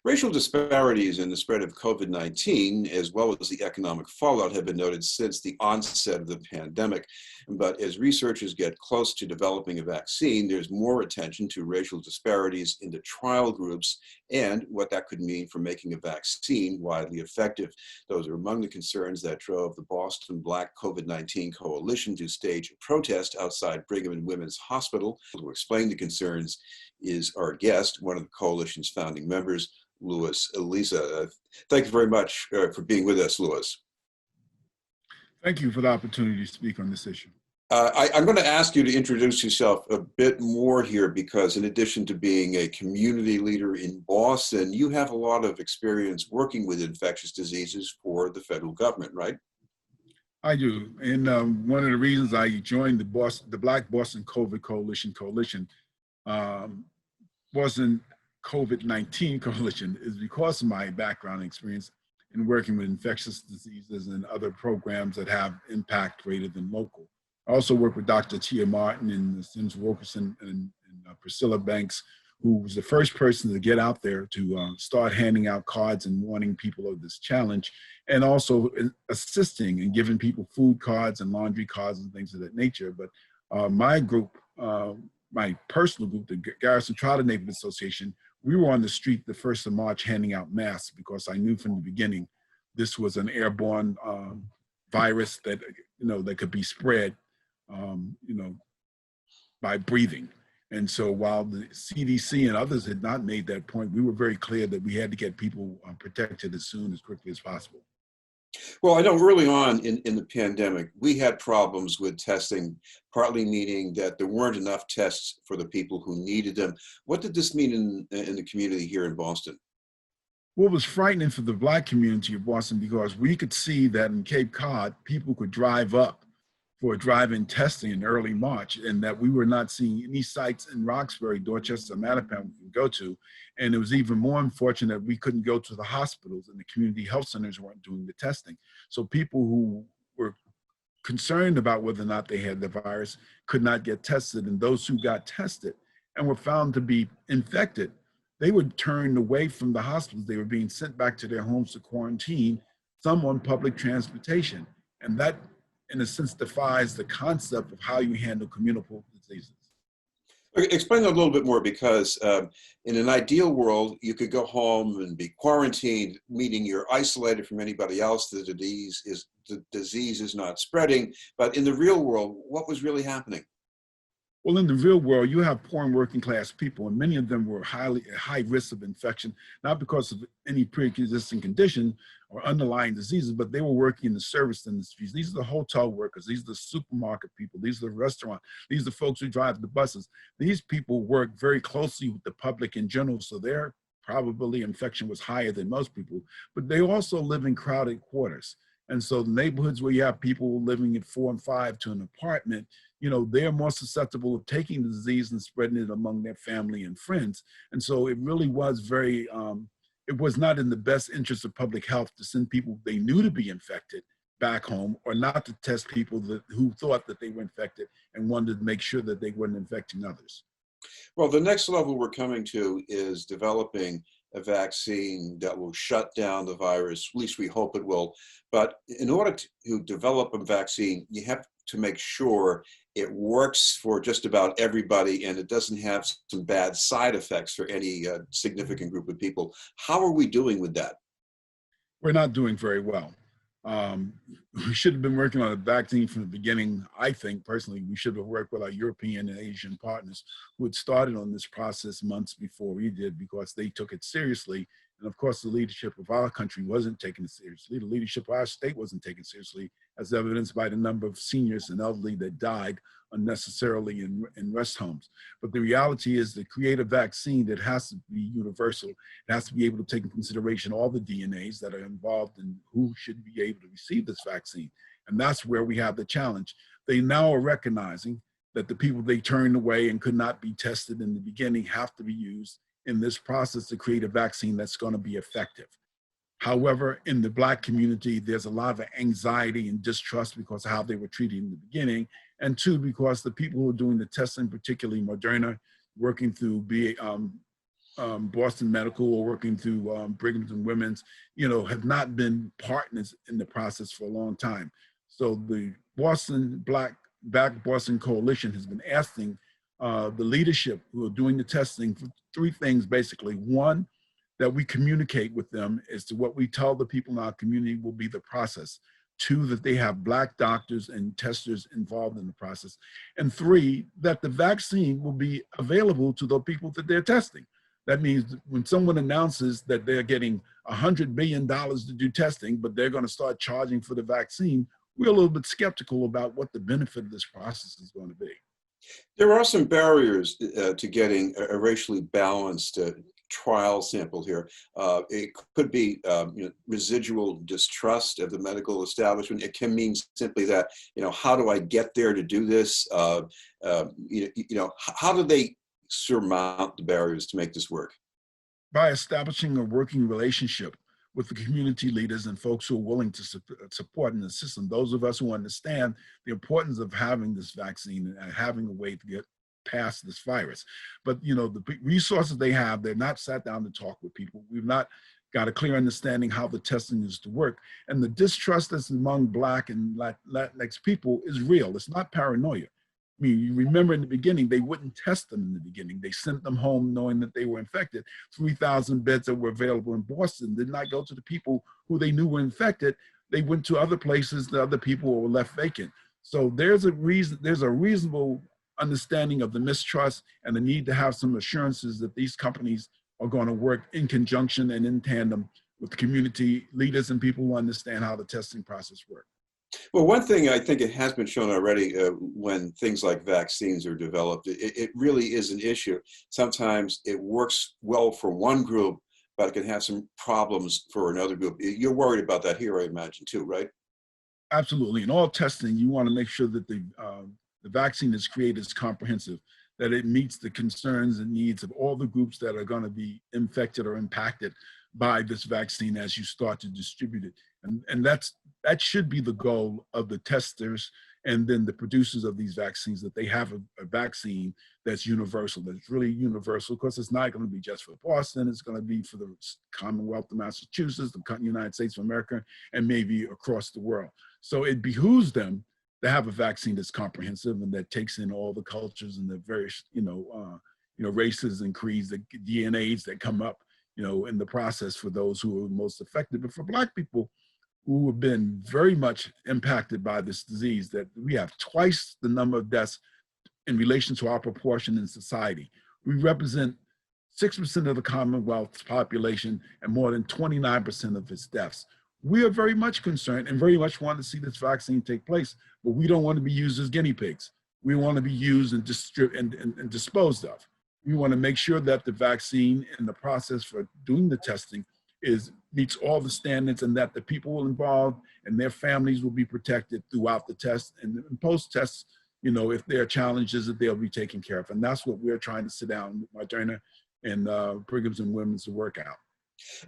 Racial disparities in the spread of COVID-19, as well as the economic fallout, have been noted since the onset of the pandemic. But as researchers get close to developing a vaccine, there's more attention to racial disparities in the trial groups and what that could mean for making a vaccine widely effective. Those are among the concerns that drove the Boston Black COVID-19 Coalition to stage a protest outside Brigham and Women's Hospital. To explain the concerns is our guest, one of the coalition's founding members, Elisa. Thank you very much for being with us, Louis. Thank you for the opportunity to speak on this issue. I'm going to ask you to introduce yourself a bit more here because in addition to being a community leader in Boston, you have a lot of experience working with infectious diseases for the federal government, right? I do. And one of the reasons I joined the Black Boston COVID Coalition wasn't COVID-19 coalition is because of my background and experience in working with infectious diseases and other programs that have impact greater than local. I also work with Dr. Tia Martin and Sims Wilkerson and Priscilla Banks, who was the first person to get out there to start handing out cards and warning people of this challenge, and also assisting and giving people food cards and laundry cards and things of that nature. But my group, my personal group, the Garrison Trotter Neighborhood Association, we were on the street the 1st of March handing out masks because I knew from the beginning this was an airborne virus that that could be spread by breathing. And so while the CDC and others had not made that point, we were very clear that we had to get people protected as quickly as possible. Well, I know early on in the pandemic, we had problems with testing, partly meaning that there weren't enough tests for the people who needed them. What did this mean in the community here in Boston? Well, it was frightening for the Black community of Boston because we could see that in Cape Cod, people could drive up for drive-in testing in early March, and that we were not seeing any sites in Roxbury, Dorchester, Mattapan we could go to. And it was even more unfortunate that we couldn't go to the hospitals and the community health centers weren't doing the testing. So people who were concerned about whether or not they had the virus could not get tested. And those who got tested and were found to be infected, they were turned away from the hospitals. They were being sent back to their homes to quarantine, some on public transportation. And that, in a sense, defies the concept of how you handle communicable diseases. Explain that a little bit more, because in an ideal world, you could go home and be quarantined, meaning you're isolated from anybody else. The disease is not spreading. But in the real world, what was really happening? Well, in the real world, you have poor and working class people, and many of them were at high risk of infection, not because of any pre-existing condition or underlying diseases, but they were working in the service industries. These are the hotel workers. These are the supermarket people. These are the restaurant. These are the folks who drive the buses. These people work very closely with the public in general, so their probability of infection was higher than most people, but they also live in crowded quarters. And so the neighborhoods where you have people living at 4 and 5 to an apartment, they're more susceptible of taking the disease and spreading it among their family and friends. And so it really was very, it was not in the best interest of public health to send people they knew to be infected back home, or not to test people who thought that they were infected and wanted to make sure that they weren't infecting others. Well, the next level we're coming to is developing a vaccine that will shut down the virus. At least we hope it will. But in order to develop a vaccine, you have to make sure it works for just about everybody and it doesn't have some bad side effects for any significant group of people. How are we doing with that? We're not doing very well. We should have been working on a vaccine from the beginning. I think personally, we should have worked with our European and Asian partners who had started on this process months before we did, because they took it seriously. And of course, the leadership of our country wasn't taking it seriously. The leadership of our state wasn't taken seriously, as evidenced by the number of seniors and elderly that died unnecessarily in rest homes. But the reality is, to create a vaccine that has to be universal, it has to be able to take into consideration all the DNAs that are involved in who should be able to receive this vaccine. And that's where we have the challenge. They now are recognizing that the people they turned away and could not be tested in the beginning have to be used in this process to create a vaccine that's going to be effective. However, in the Black community, there's a lot of anxiety and distrust because of how they were treated in the beginning. And two, because the people who are doing the testing, particularly Moderna, working through Boston Medical or working through Brigham and Women's, have not been partners in the process for a long time. So the Black Boston Coalition has been asking the leadership who are doing the testing for three things basically. One, that we communicate with them as to what we tell the people in our community will be the process. Two, that they have Black doctors and testers involved in the process. And three, that the vaccine will be available to the people that they're testing. That means when someone announces that they're getting $100 billion to do testing, but they're going to start charging for the vaccine, we're a little bit skeptical about what the benefit of this process is going to be. There are some barriers to getting a racially balanced trial sample here. It could be residual distrust of the medical establishment. It can mean simply that, how do I get there to do this? How do they surmount the barriers to make this work? By establishing a working relationship with the community leaders and folks who are willing to support in the system. Those of us who understand the importance of having this vaccine and having a way to get past this virus. But the resources they have, they're not sat down to talk with people. We've not got a clear understanding how the testing is to work. And the distrust that's among Black and Latinx people is real. It's not paranoia. I mean, you remember in the beginning, they wouldn't test them in the beginning. They sent them home knowing that they were infected. 3,000 beds that were available in Boston did not go to the people who they knew were infected. They went to other places, the other people were left vacant. So there's a reasonable understanding of the mistrust and the need to have some assurances that these companies are going to work in conjunction and in tandem with the community leaders and people who understand how the testing process works. Well, one thing I think it has been shown already when things like vaccines are developed, it really is an issue. Sometimes it works well for one group, but it can have some problems for another group. You're worried about that here, I imagine, too, right? Absolutely. In all testing, you want to make sure that the vaccine is created as comprehensive, that it meets the concerns and needs of all the groups that are going to be infected or impacted by this vaccine as you start to distribute it. And that should be the goal of the testers and then the producers of these vaccines, that they have a vaccine that's universal, that's really universal, because it's not going to be just for Boston, it's going to be for the Commonwealth of Massachusetts, the United States of America, and maybe across the world. So it behooves them to have a vaccine that's comprehensive and that takes in all the cultures and the various, races and creeds, the DNAs that come up, in the process for those who are most affected. But for Black people who have been very much impacted by this disease, that we have twice the number of deaths in relation to our proportion in society. We represent 6% of the Commonwealth's population and more than 29% of its deaths. We are very much concerned and very much want to see this vaccine take place, but we don't want to be used as guinea pigs. We want to be used and disposed of. We want to make sure that the vaccine and the process for doing the testing meets all the standards, and that the people involved and their families will be protected throughout the test, and post-test, if there are challenges, that they'll be taken care of. And that's what we're trying to sit down with Moderna and Brigham and Women's to work out.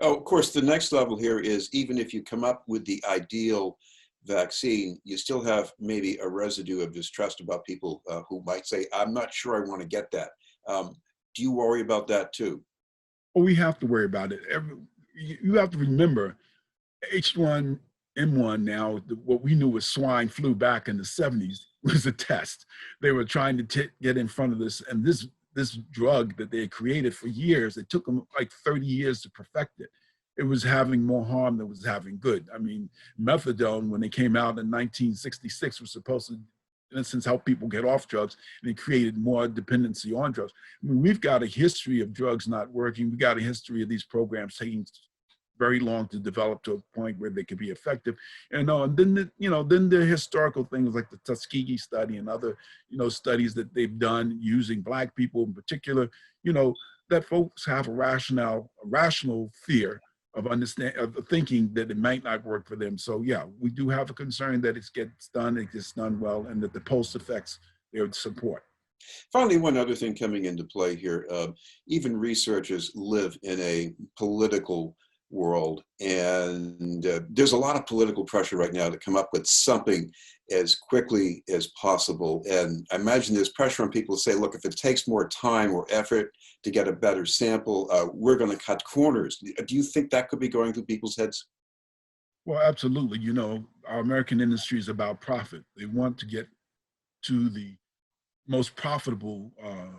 Oh, of course, the next level here is, even if you come up with the ideal vaccine, you still have maybe a residue of distrust about people who might say, I'm not sure I want to get that. Do you worry about that too? Well, we have to worry about it. You have to remember, H1N1 now, what we knew was swine flu back in the 70s, was a test. They were trying to get in front of this, and this drug that they had created for years, it took them like 30 years to perfect it. It was having more harm than it was having good. I mean, methadone, when it came out in 1966, was supposed to, in a sense, help people get off drugs, and it created more dependency on drugs. I mean, we've got a history of drugs not working. We've got a history of these programs taking very long to develop to a point where they could be effective. And then the historical things like the Tuskegee study and other, studies that they've done using Black people in particular, that folks have a rational fear of thinking that it might not work for them. So yeah, we do have a concern that it gets done well, and that the post effects they would support. Finally, one other thing coming into play here, even researchers live in a political world. And there's a lot of political pressure right now to come up with something as quickly as possible. And I imagine there's pressure on people to say, look, if it takes more time or effort to get a better sample, we're going to cut corners. Do you think that could be going through people's heads? Well, absolutely. You know, our American industry is about profit. They want to get to the most profitable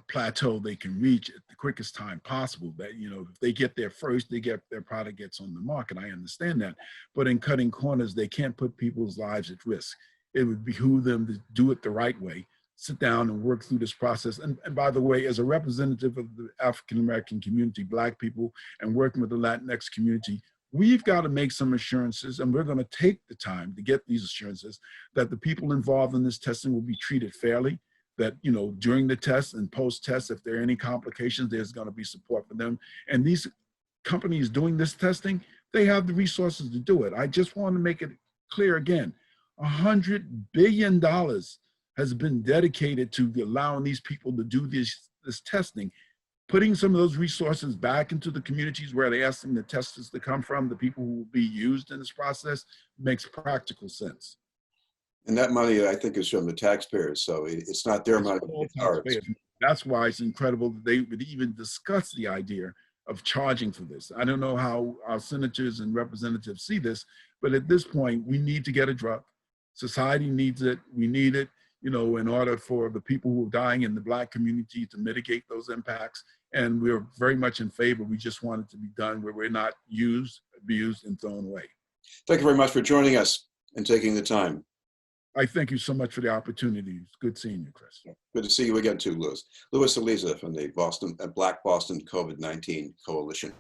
plateau they can reach at the quickest time possible. That, you know, if they get there first, they get their product gets on the market. I understand that, but in cutting corners, they can't put people's lives at risk. It would behoove them to do it the right way, sit down and work through this process. And by the way, as a representative of the African American community, Black people, and working with the Latinx community, we've got to make some assurances, and we're going to take the time to get these assurances that the people involved in this testing will be treated fairly, that, you know, during the test and post-test, if there are any complications, there's going to be support for them. And these companies doing this testing, they have the resources to do it. I just want to make it clear again, $100 billion has been dedicated to allowing these people to do this testing, putting some of those resources back into the communities where they're asking the testers to come from, the people who will be used in this process, makes practical sense. And that money, I think, is from the taxpayers. So it's not their money, it's ours. That's why it's incredible that they would even discuss the idea of charging for this. I don't know how our senators and representatives see this, but at this point, we need to get a drug. Society needs it. We need it, you know, in order for the people who are dying in the Black community to mitigate those impacts. And we're very much in favor. We just want it to be done where we're not used, abused, and thrown away. Thank you very much for joining us and taking the time. I thank you so much for the opportunity. It's good seeing you, Chris. Good to see you again too, Louis. Louis Elisa from the Black Boston COVID-19 Coalition.